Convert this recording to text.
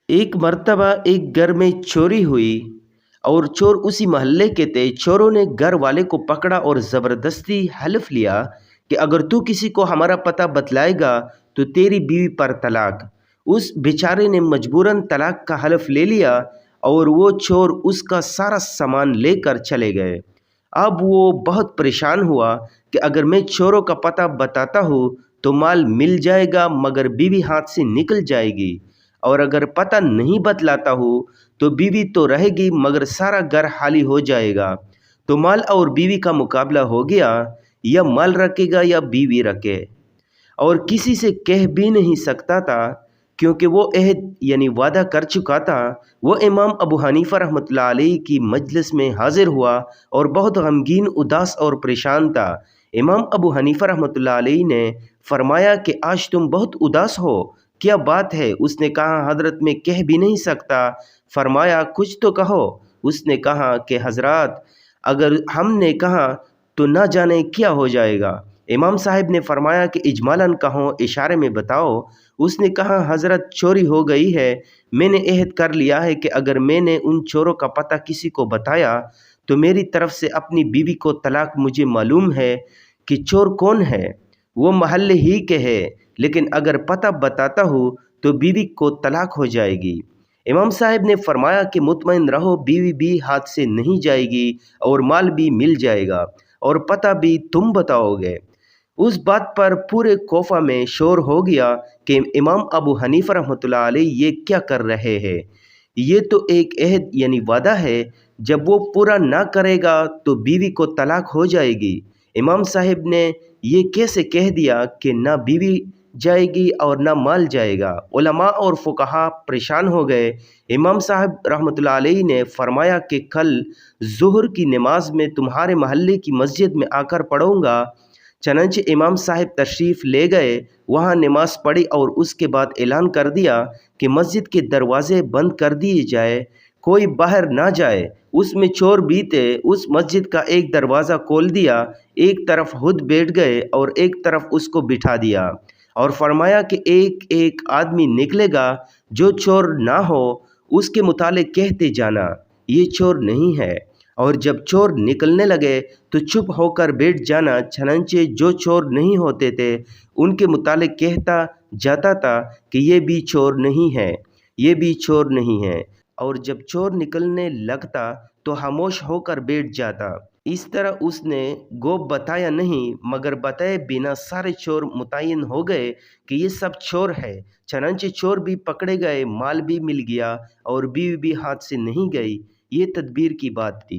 एक मर्तबा एक घर में चोरी हुई और चोर उसी मोहल्ले के थे। चोरों ने घर वाले को पकड़ा और ज़बरदस्ती हल्फ लिया कि अगर तू किसी को हमारा पता बतलाएगा तो तेरी बीवी पर तलाक। उस बेचारे ने मजबूरन तलाक का हल्फ ले लिया और वो चोर उसका सारा सामान लेकर चले गए। अब वो बहुत परेशान हुआ कि अगर मैं चोरों का पता बताता हूँ तो माल मिल जाएगा मगर बीवी हाथ से निकल जाएगी, और अगर पता नहीं बतलाता हूँ तो बीवी तो रहेगी मगर सारा घर खाली हो जाएगा। तो माल और बीवी का मुकाबला हो गया, या माल रखेगा या बीवी रखे। और किसी से कह भी नहीं सकता था क्योंकि वो अहद यानी वादा कर चुका था। वो इमाम अबू हनीफा रहमतुल्लाह अलैह की मजलिस में हाजिर हुआ और बहुत गमगीन, उदास और परेशान था। इमाम अबू हनीफा रहमतुल्लाह अलैह ने फरमाया कि आज तुम बहुत उदास हो, क्या बात है? उसने कहा, हजरत मैं कह भी नहीं सकता। फरमाया, कुछ तो कहो। उसने कहा कि हजरत अगर हमने कहा तो ना जाने क्या हो जाएगा। इमाम साहब ने फरमाया कि इजमालन कहो, इशारे में बताओ। उसने कहा, हजरत चोरी हो गई है। मैंने अहद कर लिया है कि अगर मैंने उन चोरों का पता किसी को बताया तो मेरी तरफ से अपनी बीवी को तलाक। मुझे मालूम है कि चोर कौन है, वो महल्ले ही के है, लेकिन अगर पता बताता हूँ तो बीवी को तलाक हो जाएगी। इमाम साहब ने फरमाया कि मुतमईन रहो, बीवी भी हाथ से नहीं जाएगी और माल भी मिल जाएगा और पता भी तुम बताओगे। उस बात पर पूरे कोफा में शोर हो गया कि इमाम अबू हनीफा रहमतुल्लाह अलैह ये क्या कर रहे हैं? ये तो एक अहद यानी वादा है, जब वो पूरा ना करेगा तो बीवी को तलाक हो जाएगी। इमाम साहब ने ये कैसे कह दिया कि ना बीवी जाएगी और ना माल जाएगा? उलमा और फुकहा परेशान हो गए। इमाम साहब रहमतुल्लाह अलैह ने फरमाया कि कल ज़ुहर की नमाज में तुम्हारे महल्ले की मस्जिद में आकर पढ़ूंगा। चनंचे इमाम साहब तशरीफ़ ले गए, वहाँ नमाज पढ़ी और उसके बाद ऐलान कर दिया कि मस्जिद के दरवाज़े बंद कर दिए जाए, कोई बाहर ना जाए। उसमें चोर भी थे। उस मस्जिद का एक दरवाज़ा खोल दिया, एक तरफ खुद बैठ गए और एक तरफ उसको बिठा दिया और फरमाया कि एक एक आदमी निकलेगा, जो चोर ना हो उसके मुतालिक कहते जाना ये चोर नहीं है, और जब चोर निकलने लगे तो चुप होकर बैठ जाना। चनंचे जो चोर नहीं होते थे उनके मुतालिक कहता जाता था कि ये भी चोर नहीं है, ये भी चोर नहीं है, और जब चोर निकलने लगता तो खामोश होकर बैठ जाता। इस तरह उसने गोब बताया नहीं मगर बताए बिना सारे चोर मुतय्यन हो गए कि ये सब चोर है। चनंचे चोर भी पकड़े गए, माल भी मिल गया और बीवी भी हाथ से नहीं गई। ये तदबीर की बात थी।